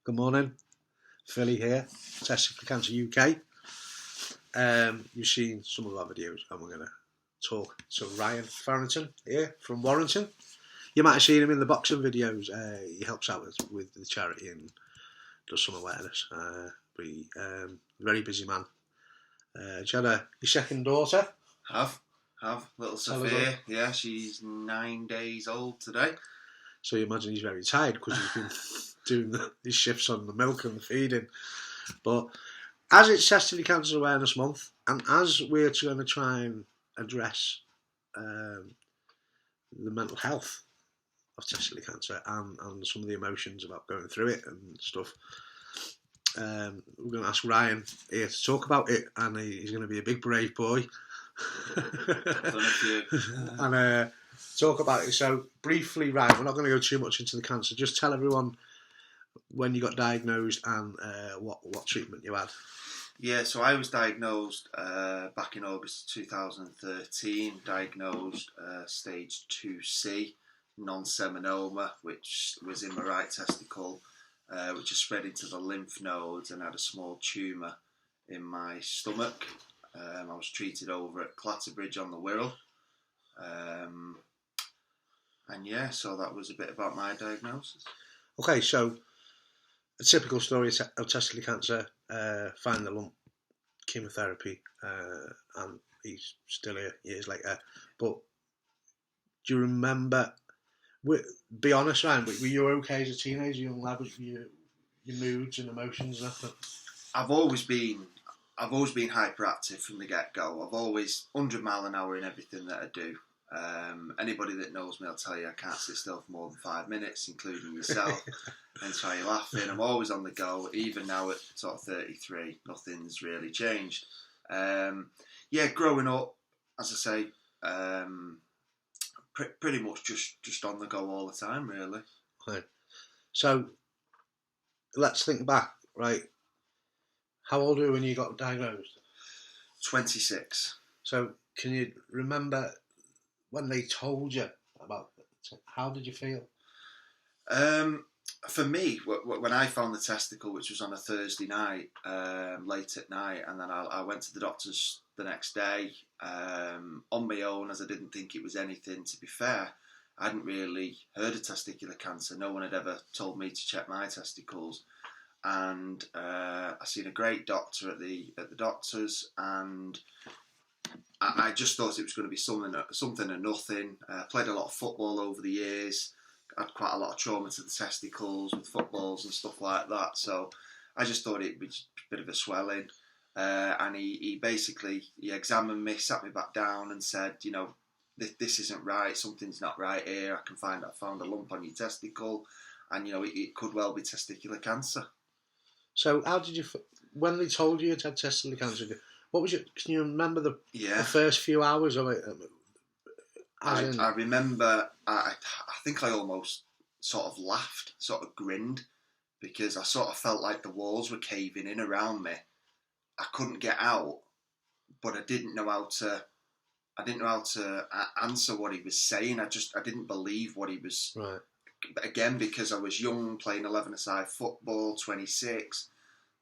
Good morning, Philly here, Testicular Cancer UK. You've seen some of our videos and we're going to talk to Ryan Farrington here from Warrington. You might have seen him in the boxing videos. He helps out with the charity and does some awareness. But he's a very busy man. Do you have your second daughter? Have. Little Sophia. Yeah, she's 9 days old today. So you imagine he's very tired because he's been doing his shifts on the milk and the feeding. But as it's Testicular Cancer Awareness Month, and as we're going to try and address the mental health of testicular cancer and some of the emotions about going through it and stuff, we're going to ask Ryan here to talk about it, and he's going to be a big brave boy. And talk about it. So briefly, Ryan, we're not going to go too much into the cancer. Just tell everyone when you got diagnosed and what treatment you had. Yeah, so I was diagnosed back in August 2013, diagnosed stage 2C, non-seminoma, which was in my right testicle, which has spread into the lymph nodes and had a small tumour in my stomach. I was treated over at Clatterbridge on the Wirral. And yeah, so that was a bit about my diagnosis. Okay, so a typical story of testicular cancer, find the lump, chemotherapy, and he's still here years later. But do you remember, be honest, Ryan, were you okay as a teenager, young lad, with your moods and emotions and everything? I've always been hyperactive from the get-go. I've always 100 mile an hour in everything that I do. Anybody that knows me will tell you I can't sit still for more than 5 minutes, including yourself. Hence why you're laughing. I'm always on the go, even now at sort of 33. Nothing's really changed. Growing up, as I say, pretty much just on the go all the time, really. Okay. So let's think back, right? How old were you when you got diagnosed? 26. So can you remember when they told you about it? How did you feel? For me, when I found the testicle, which was on a Thursday night, late at night, and then I went to the doctors the next day on my own, as I didn't think it was anything. To be fair, I hadn't really heard of testicular cancer. No one had ever told me to check my testicles. And I seen a great doctor at the doctors, and I just thought it was going to be something or nothing. Played a lot of football over the years, had quite a lot of trauma to the testicles with footballs and stuff like that. So I just thought it'd be a bit of a swelling. And he basically examined me, sat me back down, and said, this isn't right. Something's not right here. I found a lump on your testicle, and it could well be testicular cancer. So how did you, when they told you had testicular cancer, what was it? Can you remember the first few hours of it? I remember, I think I almost sort of laughed, sort of grinned, because I sort of felt like the walls were caving in around me. I couldn't get out, but I didn't know how to answer what he was saying. I didn't believe what he was. Right. Again, because I was young, playing 11-a-side football, 26.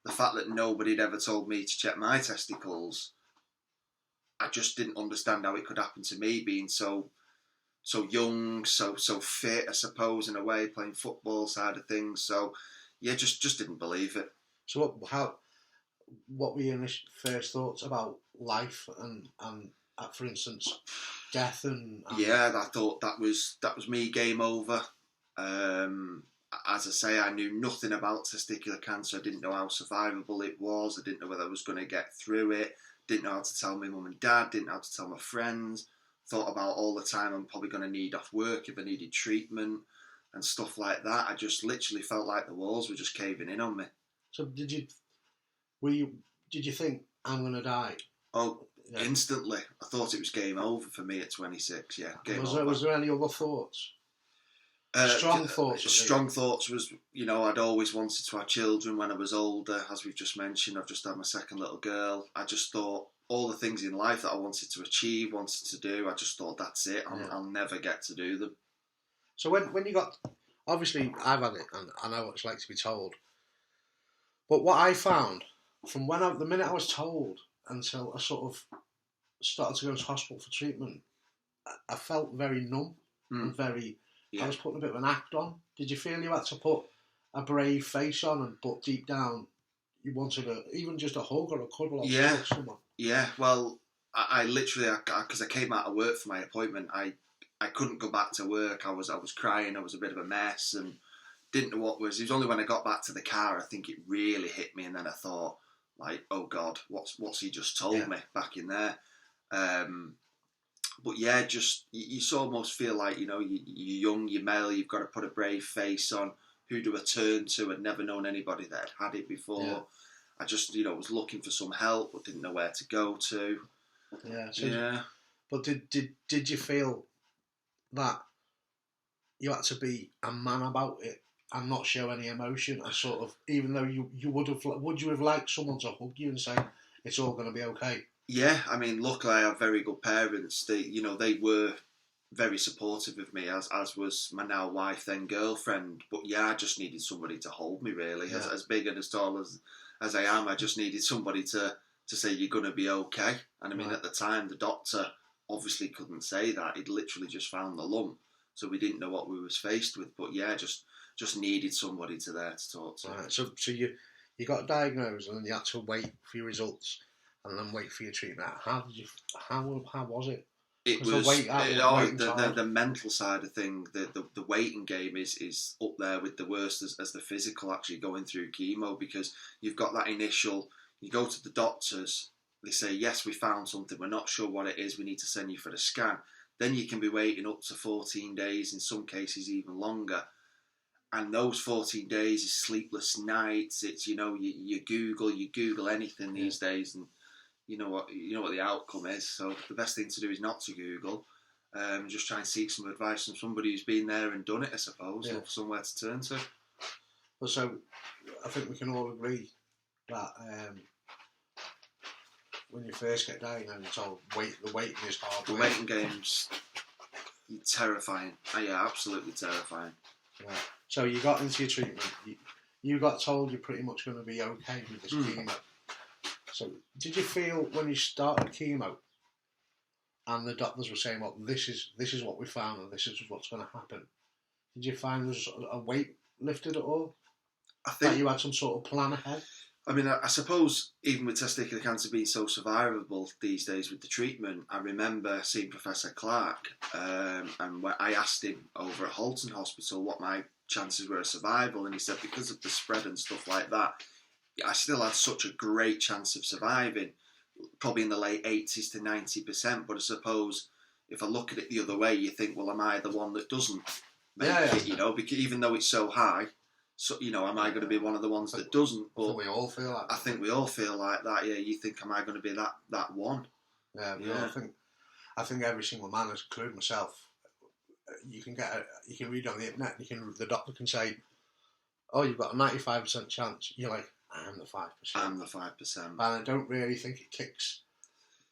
The fact that nobody had ever told me to check my testicles, I just didn't understand how it could happen to me, being so young, so fit, I suppose, in a way, playing football side of things. So, yeah, just didn't believe it. So what were your first thoughts about life and for instance, death and... Yeah, I thought that was me, game over. As I say, I knew nothing about testicular cancer. I didn't know how survivable it was. I didn't know whether I was going to get through it. Didn't know how to tell my mum and dad. Didn't know how to tell my friends. Thought about all the time I'm probably going to need off work if I needed treatment and stuff like that. I just literally felt like the walls were just caving in on me. So did you think I'm going to die? Oh, yeah. Instantly. I thought it was game over for me at 26. Yeah, game over. Was there any other thoughts? Strong thoughts was, I'd always wanted to have children when I was older. As we've just mentioned, I've just had my second little girl. I just thought all the things in life that I wanted to achieve, wanted to do, I just thought that's it. I'll never get to do them. So when you got, obviously I've had it and I know what it's like to be told, But what I found from the minute I was told until I sort of started to go to hospital for treatment, I felt very numb and very. Yeah. I was putting a bit of an act on. Did you feel you had to put a brave face on, but deep down you wanted even just a hug or a cuddle or someone? Yeah. Well, I literally, because I came out of work for my appointment, I couldn't go back to work. I was crying. I was a bit of a mess and didn't know what was. It was only when I got back to the car I think it really hit me, and then I thought, like, oh God, what's he just told me back in there? But yeah, just you almost feel like, you know, you're young, you're male, you've got to put a brave face on. Who do I turn to? I'd never known anybody that had it before. Yeah. I just, you know, was looking for some help, but didn't know where to go to. Yeah. But did you feel that you had to be a man about it and not show any emotion? And sort of, even though you would you have liked someone to hug you and say it's all going to be okay? Yeah, I mean, luckily I have very good parents. They were very supportive of me, as was my now wife, then girlfriend. But yeah, I just needed somebody to hold me, really. Yeah. As big and as tall as I am, I just needed somebody to say you're going to be okay. And I mean, at the time, the doctor obviously couldn't say that. He'd literally just found the lump, so we didn't know what we was faced with. But yeah, just needed somebody there to talk to. Right. So you got diagnosed and then you had to wait for your results and then wait for your treatment. How was it? It was the mental side of thing. The waiting game is up there with the worst as the physical, actually going through chemo, because you've got that initial. You go to the doctors, they say yes, we found something, we're not sure what it is, we need to send you for the scan. Then you can be waiting up to 14 days, in some cases even longer. And those 14 days is sleepless nights. It's, you know, you Google anything these days, and you know what the outcome is. So the best thing to do is not to Google. Just try and seek some advice from somebody who's been there and done it, I suppose, or somewhere to turn to. Well, so I think we can all agree that when you first get diagnosed, the waiting is hard. The waiting game's terrifying. Yeah, absolutely terrifying. Right. So you got into your treatment. You got told you're pretty much going to be okay with this chemo. So did you feel when you started chemo and the doctors were saying, well, this is what we found and this is what's going to happen, did you find there was a weight lifted at all? I think that you had some sort of plan ahead? I mean, I suppose even with testicular cancer being so survivable these days with the treatment, I remember seeing Professor Clark and I asked him over at Warrington Hospital what my chances were of survival, and he said because of the spread and stuff like that, I still had such a great chance of surviving, probably in the late 80s to 90%. But I suppose if I look at it the other way, you think, well, am I the one that doesn't make it? You know, because even though it's so high, so you know, am I going to be one of the ones that doesn't? But I think we all feel like that. I think we all feel like that. Yeah, you think, am I going to be that one? Yeah. I think every single man, including myself, you can read on the internet. The doctor can say, "Oh, you've got a 95% chance." You're like, I'm the 5%. I'm the 5%. And I don't really think it kicks.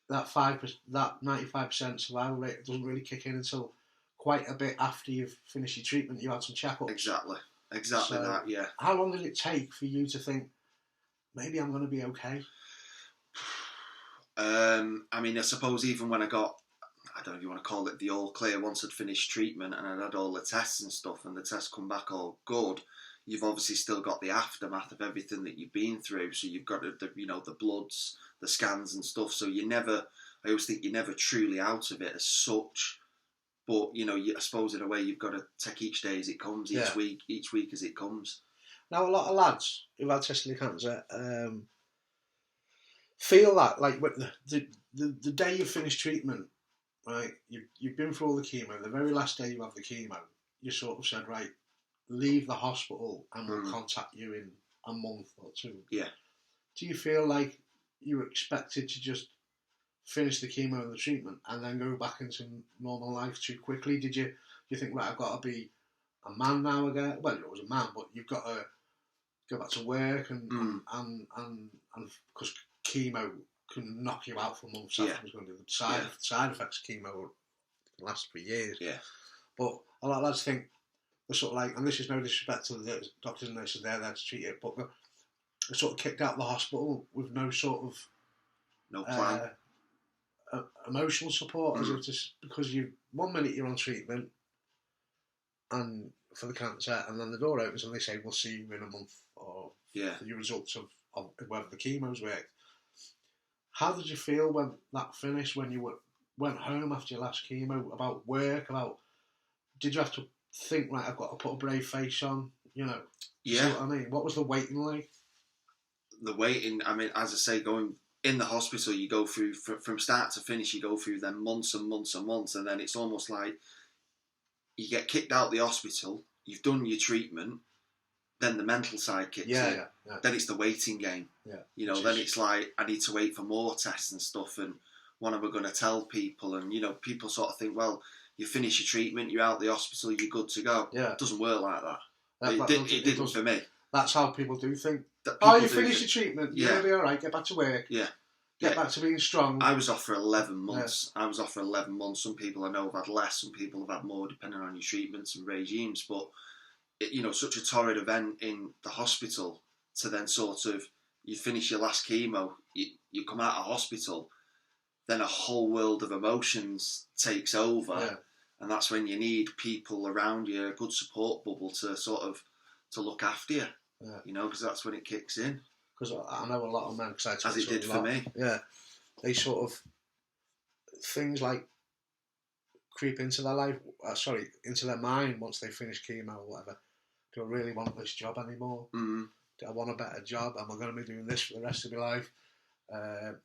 That 5%, that 95% survival rate doesn't really kick in until quite a bit after you've finished your treatment. You had some checkups. Exactly so that. Yeah. How long did it take for you to think, maybe I'm going to be okay? I mean, I suppose even when I got, I don't know if you want to call it the all clear, once I'd finished treatment and I'd had all the tests and stuff, and the tests come back all good. You've obviously still got the aftermath of everything that you've been through. So you've got the bloods, the scans and stuff. So I always think you're never truly out of it as such. But I suppose in a way you've got to take each day as it comes, each week as it comes. Now a lot of lads who've had testicular cancer feel that like the day you finish treatment, right? You've been through all the chemo. The very last day you have the chemo, you sort of said, right, leave the hospital and we'll contact you in a month or two. Yeah. Do you feel like you were expected to just finish the chemo and the treatment and then go back into normal life too quickly? Did you think, right, I've got to be a man now again? Well, it was a man, but you've got to go back to work and because chemo can knock you out for months after it's going to do. The side effects of chemo can last for years. Yeah. But a lot of lads think, they're sort of like, and this is no disrespect to the doctors and nurses, they're there to treat it, but sort of kicked out of the hospital with no sort of No plan. Emotional support, as if just because 1 minute you're on treatment and for the cancer, and then the door opens and they say we'll see you in a month or for your results of whether the chemo's worked. How did you feel when that finished? When you went home after your last chemo? About work? Did you have to think, right, I've got to put a brave face on? Yeah. See what I mean? What was the waiting like? The waiting, I mean, as I say, going in the hospital, you go through from start to finish. You go through then months and months and months, and then it's almost like you get kicked out of the hospital. You've done your treatment, then the mental side kicks in. Yeah. Then it's the waiting game. Yeah. Then it's like I need to wait for more tests and stuff, and what am I going to tell people? And people sort of think, well, you finish your treatment, you're out of the hospital, you're good to go. Yeah. It doesn't work like that. It didn't for me. That's how people do think. You finished your treatment, you're going to be alright, get back to work. Yeah. Get back to being strong. I was off for 11 months. Yeah. I was off for 11 months. Some people I know have had less, some people have had more, depending on your treatments and regimes. But, such a torrid event in the hospital to then sort of, you finish your last chemo, you come out of hospital, then a whole world of emotions takes over. Yeah. And that's when you need people around you, a good support bubble to sort of, to look after you. Yeah. Because that's when it kicks in. Because I know a lot of men, as it did for me. Yeah, they sort of things like creep into their life. Into their mind once they finish chemo or whatever. Do I really want this job anymore? Mm-hmm. Do I want a better job? Am I going to be doing this for the rest of my life?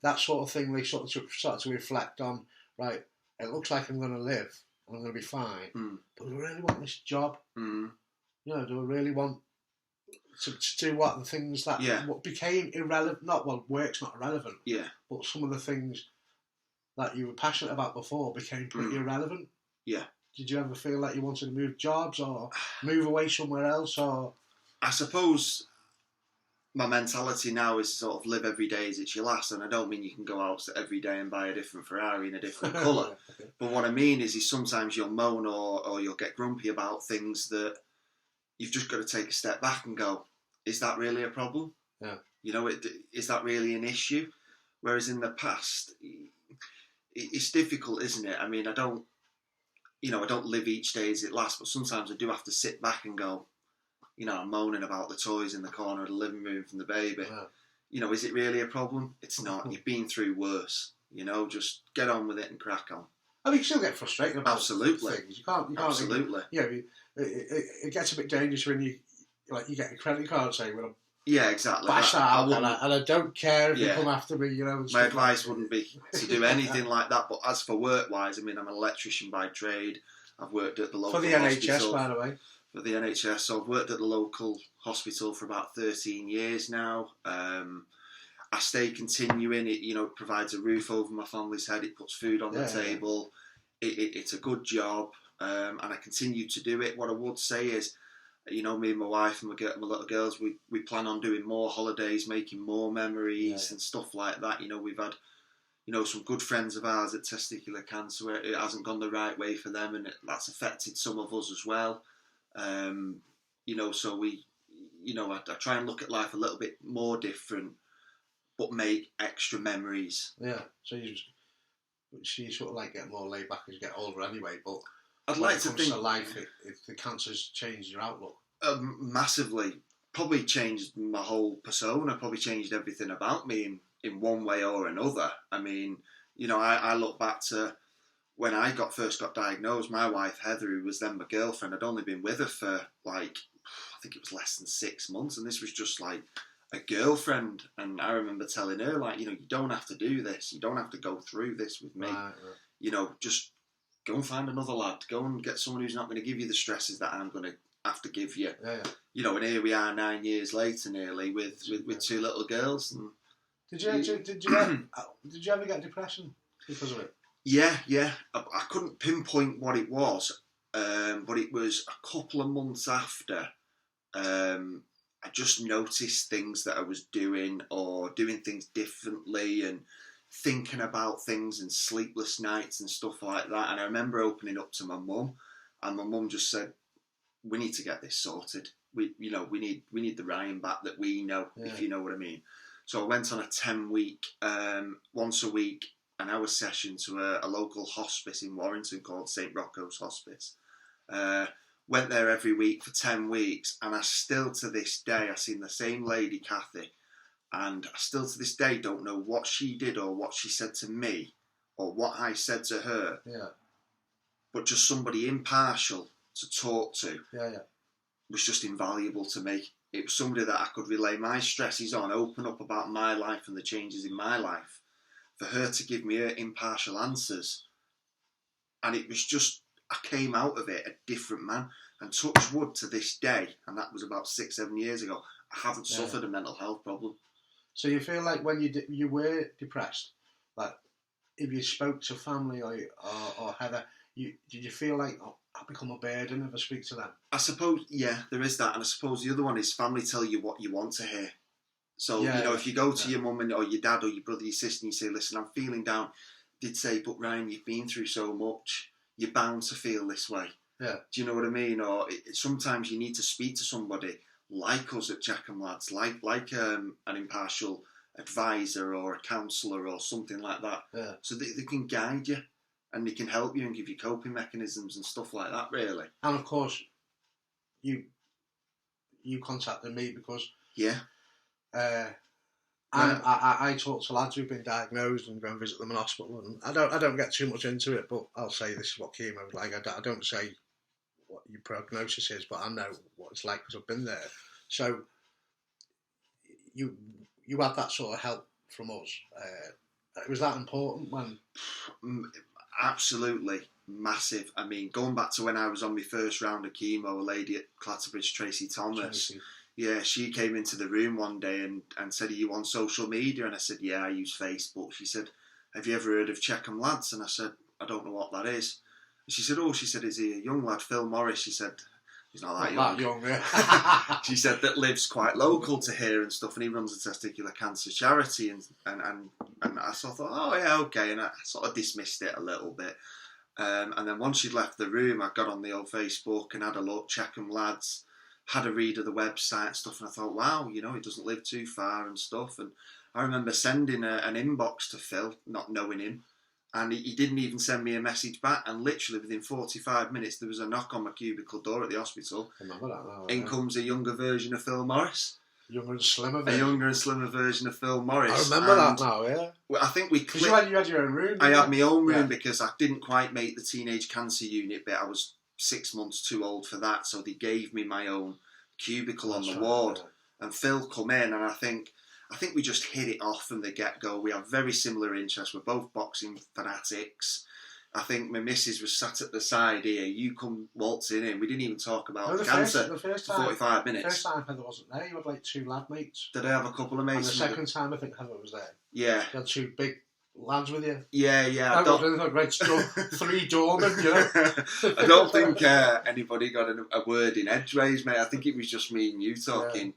That sort of thing. They sort of start to reflect on. Right, it looks like I'm going to live and I'm going to be fine. But do I really want this job? Mm. Do I really want to do what the things that what became irrelevant? Work's not irrelevant. Yeah. But some of the things that you were passionate about before became pretty irrelevant. Yeah. Did you ever feel like you wanted to move jobs or move away somewhere else? Or I suppose my mentality now is sort of live every day as it's your last, and I don't mean you can go out every day and buy a different Ferrari in a different colour. Okay. But what I mean is sometimes you'll moan or you'll get grumpy about things that you've just got to take a step back and go, is that really a problem? Yeah. Is that really an issue? Whereas in the past, it's difficult, isn't it? I mean, I don't live each day as it lasts, but sometimes I do have to sit back and go, I'm moaning about the toys in the corner of the living room from the baby. Yeah. Is it really a problem? It's not. You've been through worse. Just get on with it and crack on. I mean, you still get frustrated about Absolutely. things. You can't. Absolutely. It gets a bit dangerous when you get a credit card saying, "Well, yeah, exactly. Bash that out, and I don't care if you come after me." My advice wouldn't be to do anything like that. But as for work-wise, I mean, I'm an electrician by trade. I've worked at the local for the hospital. NHS, by the way. For the NHS, so I've worked at the local hospital for about 13 years now. I stay continuing. It provides a roof over my family's head. It puts food on the table. It's a good job, and I continue to do it. What I would say is, me and my wife and my little girls, we plan on doing more holidays, making more memories and stuff like that. We've had, some good friends of ours at Testicular Cancer where it hasn't gone the right way for them, and that's affected some of us as well. So we, I try and look at life a little bit more different, but make extra memories. Yeah. So you sort of like get more laid back as you get older anyway. But I'd like to think to life, if the cancer's changed your outlook massively. Probably changed my whole persona. Probably changed everything about me in one way or another. I mean, I look back to when I first got diagnosed. My wife Heather, who was then my girlfriend, I'd only been with her for I think it was less than 6 months, and this was just like a girlfriend. And I remember telling her, you don't have to do this. You don't have to go through this with me. Right. Just go and find another lad. Go and get someone who's not going to give you the stresses that I'm going to have to give you. Yeah. And here we are 9 years later nearly with 2 little girls. And did you ever get depression because of it? Yeah. I couldn't pinpoint what it was, but it was a couple of months after. I just noticed things that I was doing or doing things differently and thinking about things and sleepless nights and stuff like that. And I remember opening up to my mum, and my mum just said, "We need to get this sorted. we need the Ryan back that we know, if you know what I mean. So I went on a 10-week, once a week, an hour session to a local hospice in Warrington called St Rocco's Hospice. Went there every week for 10 weeks, and I still to this day, I've seen the same lady, Kathy, and I still to this day don't know what she did or what she said to me or what I said to her. Yeah. But just somebody impartial to talk to was just invaluable to me. It was somebody that I could relay my stresses on, open up about my life and the changes in my life. For her to give me her impartial answers. And it was just, I came out of it a different man. And touch wood to this day, and that was about 6-7 years ago, I haven't suffered a mental health problem. So you feel like when you were depressed, like if you spoke to family or Heather, did you feel like, I've become a burden if I speak to them? I suppose, yeah, there is that. And I suppose the other one is family tell you what you want to hear. So, if you go to your mum or your dad or your brother, your sister, and you say, listen, I'm feeling down, they'd say, but Ryan, you've been through so much, you're bound to feel this way. Yeah. Do you know what I mean? Or sometimes you need to speak to somebody like us at Checkham Lads, like an impartial advisor or a counsellor or something like that. Yeah. So they can guide you and they can help you and give you coping mechanisms and stuff like that, really. And of course, you contacted me because I talk to lads who've been diagnosed and go and visit them in hospital, and I don't get too much into it, but I'll say this is what chemo is like. I don't say what your prognosis is, but I know what it's like because I've been there. So you had that sort of help from us. Was that important when? Absolutely massive. I mean, going back to when I was on my first round of chemo, a lady at Clatterbridge, Tracy Thomas. Yeah, she came into the room one day and said, are you on social media? And I said, yeah, I use Facebook. She said, have you ever heard of Checkham Lads? And I said, I don't know what that is. And she said, is he a young lad, Phil Morris? She said, he's not that young. Yeah. She said that lives quite local to here and stuff, and he runs a testicular cancer charity. And I sort of thought, oh, yeah, okay. And I sort of dismissed it a little bit. And then once she'd left the room, I got on the old Facebook and had a look, Checkham Lads, had a read of the website and stuff, and I thought, wow, he doesn't live too far and stuff. And I remember sending an inbox to Phil, not knowing him, and he didn't even send me a message back. And literally within 45 minutes, there was a knock on my cubicle door at the hospital. I remember that now. In comes a younger version of Phil Morris. Younger and slimmer version of Phil Morris. I remember that now, yeah. I think we clicked. Because you had your own room. I had my own room because I didn't quite make the teenage cancer unit bit. I was 6 months too old for that, so they gave me my own cubicle on the ward. Yeah. And Phil come in, and I think we just hit it off from the get-go. We have very similar interests. We're both boxing fanatics. I think my missus was sat at the side here. You come waltzing in. We didn't even talk about cancer the first time, 45 minutes. The first time Heather wasn't there, you had like 2 lad mates. Did I have a couple of mates? And the second time I think Heather was there. Yeah. You had 2 big lads with you. Yeah. I don't think 3 doormen, I don't think anybody got a word in edgeways, mate. I think it was just me and you talking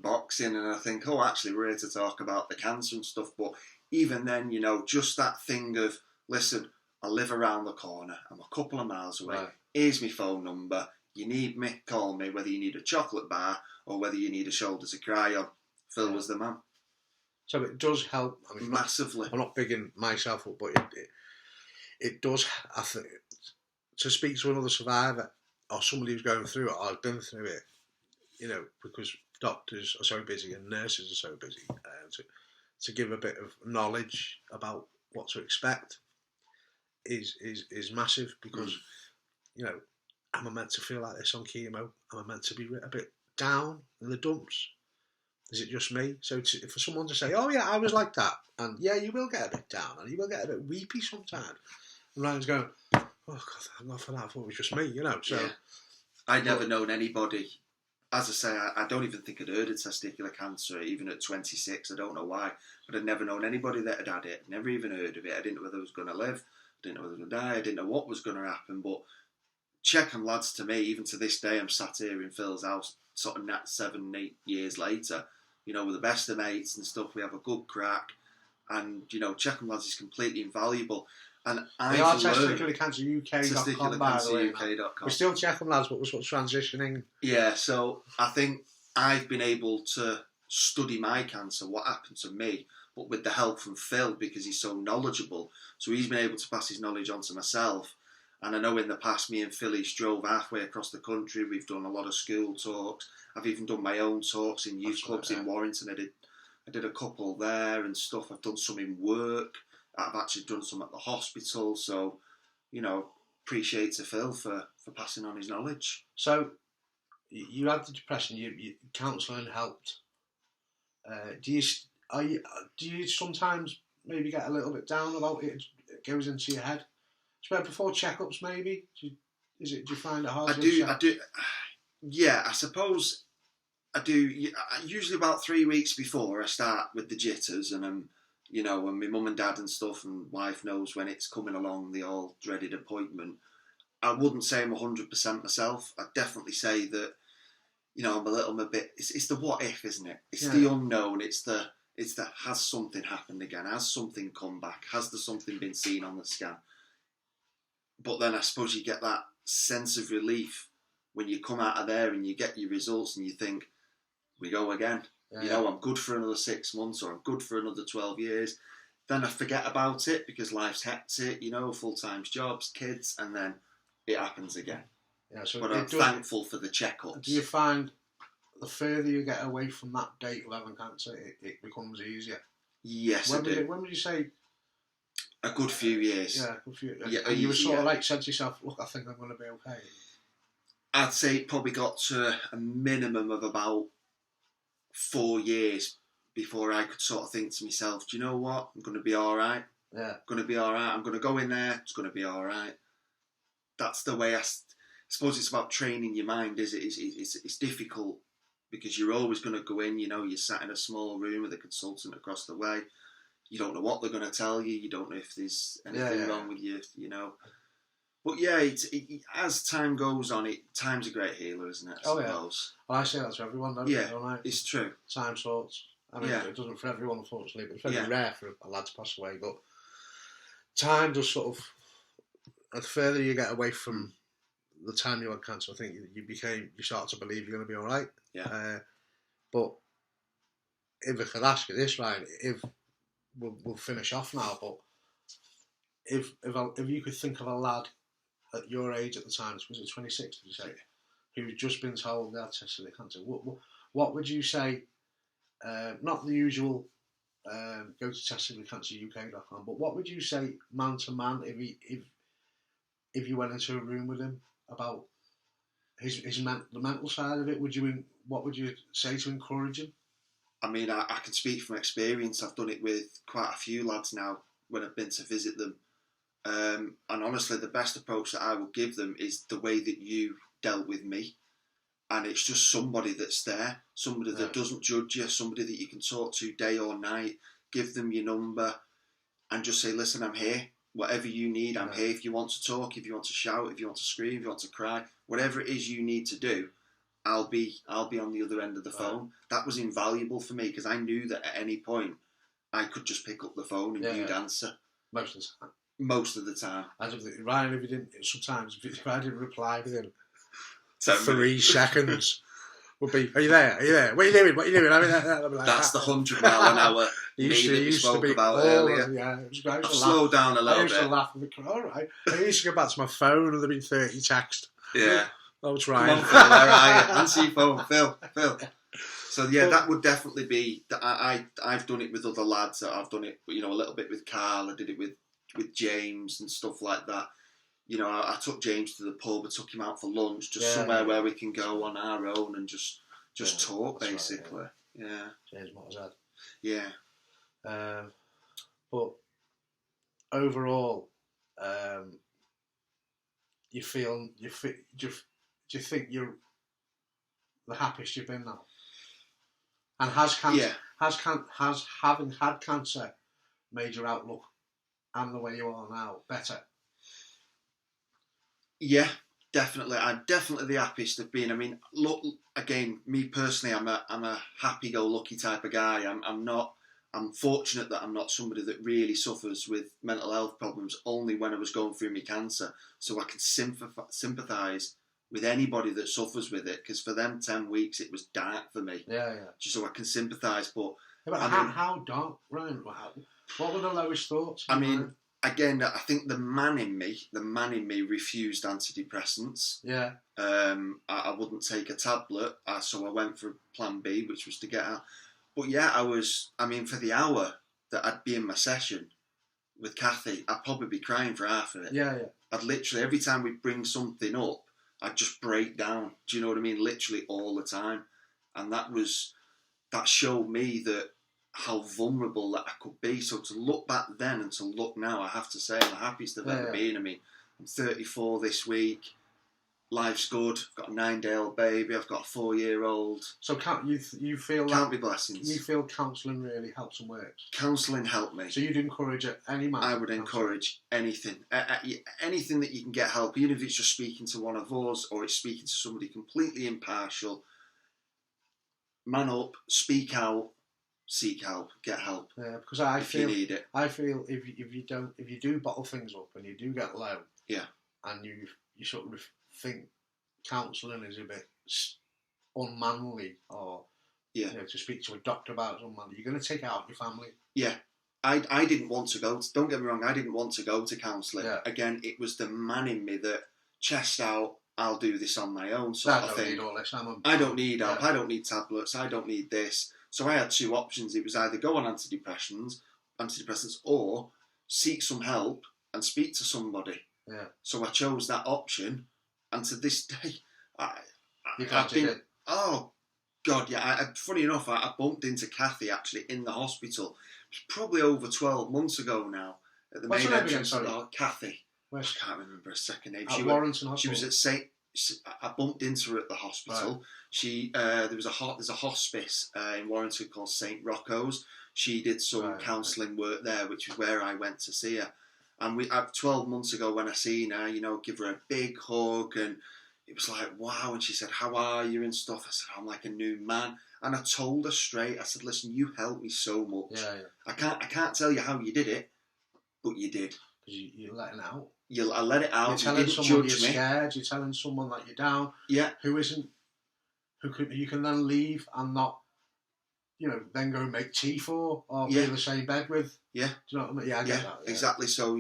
boxing, and I think, actually we're here to talk about the cancer and stuff. But even then, just that thing of, listen, I live around the corner, I'm a couple of miles away, here's my phone number, you need me, call me, whether you need a chocolate bar or whether you need a shoulder to cry on. Phil was the man. So it does help. I mean, massively. I'm not bigging myself up, but it does. I think to speak to another survivor or somebody who's going through it or has been through it, because doctors are so busy and nurses are so busy, to give a bit of knowledge about what to expect is massive, because am I meant to feel like this on chemo? Am I meant to be a bit down in the dumps? Is it just me? So for someone to say, oh yeah, I was like that, and yeah, you will get a bit down and you will get a bit weepy sometimes, and Ryan's going, oh God, thank God for that, I thought it was just me, so I'd never known anybody. As I say, I don't even think I'd heard of testicular cancer, even at 26. I don't know why, but I'd never known anybody that had had it. Never even heard of it. I didn't know whether I was going to live. I didn't know whether I was going to die. I didn't know what was going to happen. But Checkham Lads, to me, even to this day, I'm sat here in Phil's house, sort of 7-8 years later. We're the best of mates and stuff. We have a good crack, and Checkham Lads is completely invaluable. And They are I've learned testicularcanceruk.com, by the way. testicularcanceruk.com. We still check them, lads, but we're sort of transitioning. Yeah, so I think I've been able to study my cancer, what happened to me, but with the help from Phil, because he's so knowledgeable. So he's been able to pass his knowledge on to myself. And I know in the past, me and Phil each drove halfway across the country. We've done a lot of school talks. I've even done my own talks in youth clubs in Warrington. I did a couple there and stuff. I've done some in work. I've actually done some at the hospital. So, appreciate to Phil for passing on his knowledge. So, you had the depression. You counselling helped. Do you sometimes maybe get a little bit down about it? It goes into your head. Before checkups, maybe. Do you find it hard? I do. Yeah, I suppose I do. Usually about 3 weeks before I start with the jitters, and when my mum and dad and stuff and wife knows when it's coming along, the all dreaded appointment. I wouldn't say I'm 100% myself. I'd definitely say that, I'm a little bit. It's the what if, isn't it? It's the unknown. It's the has something happened again? Has something come back? Has there something been seen on the scan? But then I suppose you get that sense of relief when you come out of there and you get your results and you think, we go again. Yeah. I'm good for another 6 months, or I'm good for another 12 years. Then I forget about it because life's hectic, full-time jobs, kids, and then it happens again. Yeah, so but I'm thankful for the checkups. Do you find the further you get away from that date of having cancer, it becomes easier? Yes, I do. When would you say? A good few years. Yeah, a good few years. Yeah, and you were sort of said to yourself, look, I think I'm going to be okay. I'd say it probably got to a minimum of about 4 years before I could sort of think to myself, do you know what? I'm going to be all right. Yeah. I'm going to be all right. I'm going to go in there. It's going to be all right. That's the way I suppose it's about training your mind, is it? It's difficult because you're always going to go in, you're sat in a small room with a consultant across the way. You don't know what they're going to tell you. You don't know if there's anything wrong with you, But yeah, as time goes on, time's a great healer, isn't it? Well, I say that to everyone, don't I? It's true. Time sorts. I mean, it doesn't for everyone, unfortunately, but it's very rare for a lad to pass away. But time does sort of, the further you get away from the time you had cancer, I think you start to believe you're going to be all right. Yeah. But if I could ask you this, Ryan, we'll finish off now, but if you could think of a lad at your age at the time, was it 26, did you say, who's just been told they had testicular cancer, what would you say, not the usual go to testicularcanceruk.com, but what would you say man to man if you went into a room with him about the mental side of it? What would you say to encourage him? I mean, I can speak from experience. I've done it with quite a few lads now when I've been to visit them. And honestly, the best approach that I will give them is the way that you dealt with me. And it's just somebody that's there, somebody that doesn't judge you, somebody that you can talk to day or night. Give them your number and just say, listen, I'm here. Whatever you need, I'm here. If you want to talk, if you want to shout, if you want to scream, if you want to cry, whatever it is you need to do, I'll be on the other end of the phone. That was invaluable for me because I knew that at any point I could just pick up the phone and you'd answer. Most of the time. Most of the time. Ryan, if I didn't reply within 3 seconds, would be, are you there? What are you doing? I mean, that's the 100 mile an hour me that we spoke about earlier. Yeah, it was great. I've slowed down a little bit. I used to laugh and all right. I used to go back to my phone and there'd been 30 texts. Yeah. Oh, it's Ryan. Come on, Phil, where are you? Answer your phone, Phil. So yeah, that would definitely be. I've done it with other lads. I've done it, a little bit with Carl. I did it with James and stuff like that. I took James to the pub. I took him out for lunch, just somewhere where we can go on our own and just talk, basically. Right, yeah. James Mottazad. Yeah. But overall, do you think you're the happiest you've been now? And has having had cancer made your outlook and the way you are now better? Yeah, definitely. I'm definitely the happiest I've been. I mean, look, again, me personally, I'm a happy-go-lucky type of guy. I'm not I'm fortunate that I'm not somebody that really suffers with mental health problems only when I was going through my cancer. So I can sympathise with anybody that suffers with it, because for them 10 weeks it was dark for me. Yeah. Just so I can sympathise. But, how dark, Ryan? What were the lowest thoughts? Again, I think the man in me refused antidepressants. Yeah. I wouldn't take a tablet, so I went for plan B, which was to get out. But yeah, for the hour that I'd be in my session with Kathy, I'd probably be crying for half of it. Yeah. I'd literally, every time we'd bring something up, I'd just break down. Do you know what I mean? Literally all the time. And that showed me how vulnerable that I could be. So to look back then and to look now, I have to say I'm the happiest I've ever been. I'm 34 this week. Life's good. I've got a 9-day-old baby. I've got a 4-year-old. So you feel count me blessings. You feel counselling really helps and works. Counselling helped me. So you'd encourage any man? I would encourage anything, anything that you can get help, even if it's just speaking to one of us or it's speaking to somebody completely impartial. Man up, speak out, seek help, get help. Yeah, because I feel you need it. I feel if you do bottle things up and you do get low, and you sort of think counselling is a bit unmanly, or to speak to a doctor about it unmanly, you're going to take it out on your family. Yeah. I didn't want to go. Don't get me wrong. I didn't want to go to counselling. Yeah. Again, it was the man in me that chest out. I'll do this on my own. Sort of thing. I don't need help. I don't need tablets. I don't need this. So I had two options. It was either go on antidepressants, or seek some help and speak to somebody. Yeah. So I chose that option, and to this day, I've been. Oh God, yeah. Funny enough, I bumped into Kathy actually in the hospital. It was probably over 12 months ago now. At the main entrance. Kathy. I can't remember her second name. At Warrington Hospital. She was at I bumped into her at the hospital. Right. There's a hospice in Warrington called St Rocco's. She did some counselling work there, which is where I went to see her. And 12 months ago when I seen her, give her a big hug, and it was like, wow. And she said, how are you and stuff. I said, I'm like a new man. And I told her straight, I said, listen, you helped me so much. Yeah. I can't tell you how you did it, but you did. Because you're letting it out. I let it out. You're telling someone you're scared. You're telling someone that you're down. Yeah. Who you can then leave and not, then go and make tea for or be in the same bed with. Yeah. Do you know what I mean? Yeah, I get that. Yeah. Exactly. So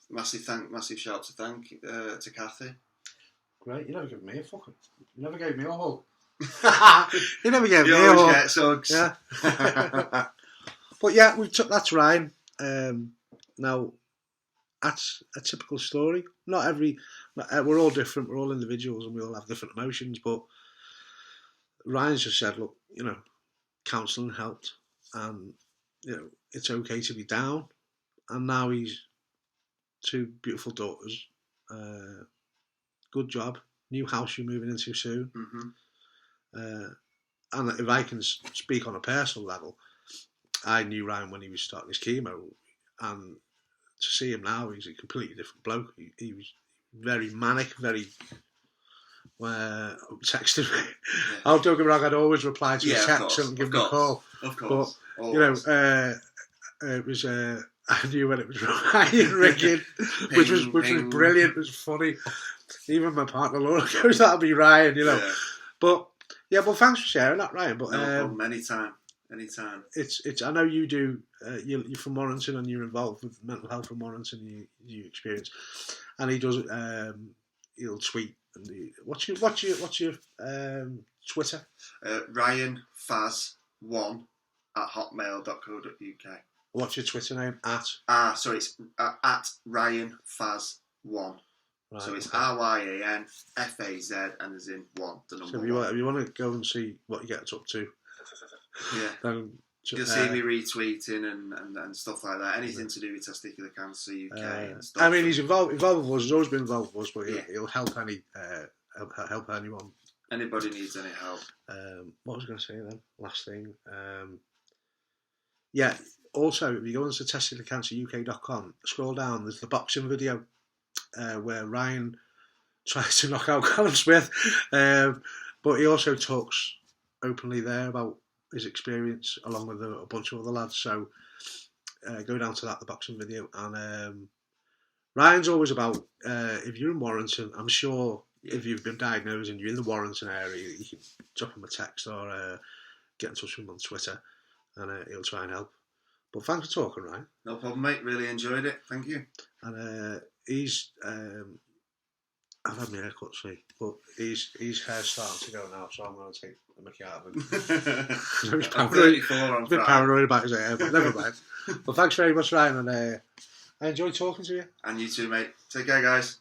massive shout to thank to Kathy. Great. You never gave me a fucking. You never gave me a hug. You never gave me a hug. You always get hugs. Yeah. But yeah, that's Ryan. Now. That's a typical story. We're all different. We're all individuals, and we all have different emotions. But Ryan's just said, look, counselling helped, and it's okay to be down. And now he's 2 beautiful daughters. Good job. New house you're moving into soon. Mm-hmm. And if I can speak on a personal level, I knew Ryan when he was starting his chemo, and to see him now, he's a completely different bloke. He was very manic, very texting me. Yeah. Don't get me wrong, I'd always reply to his text and give him a call. Of course. But, it was, I knew when it was Ryan ringing, which was brilliant, it was funny. Even my partner Laura goes, that'll be Ryan, Yeah. But thanks for sharing that, Ryan. But, no problem, anytime. It's. I know you do. You're from Warrington, and you're involved with mental health from Warrington. You experience, and he does. He'll tweet. And what's your Twitter? Ryan Faz1 at hotmail.co.uk. What's your Twitter name at? So it's at Ryan Faz1. Right, so it's RYAN FAZ and there's in 1 the number. So if you want to go and see what he gets up to. Yeah, you'll see me retweeting and stuff like that. Anything to do with testicular cancer UK and stuff. I mean, he's involved with us. He's always been involved with us, but he'll help help anyone. Anybody needs any help. What was I going to say then? Last thing. Also, if you go onto testicularcanceruk.com, scroll down. There's the boxing video where Ryan tries to knock out Callum Smith, but he also talks openly there about his experience along with a bunch of other lads. So go down to the boxing video. And Ryan's always about, if you're in Warrington, I'm sure if you've been diagnosed and you're in the Warrington area, you can drop him a text or get in touch with him on Twitter, and he'll try and help. But thanks for talking, Ryan. No problem, mate. Really enjoyed it. Thank you. And he's... I've had my hair cut, see, but his hair's starting to go now, so I'm going to take the mickey out of him. He's a bit paranoid about his hair, but never mind. Well, thanks very much, Ryan, and I enjoyed talking to you. And you too, mate. Take care, guys.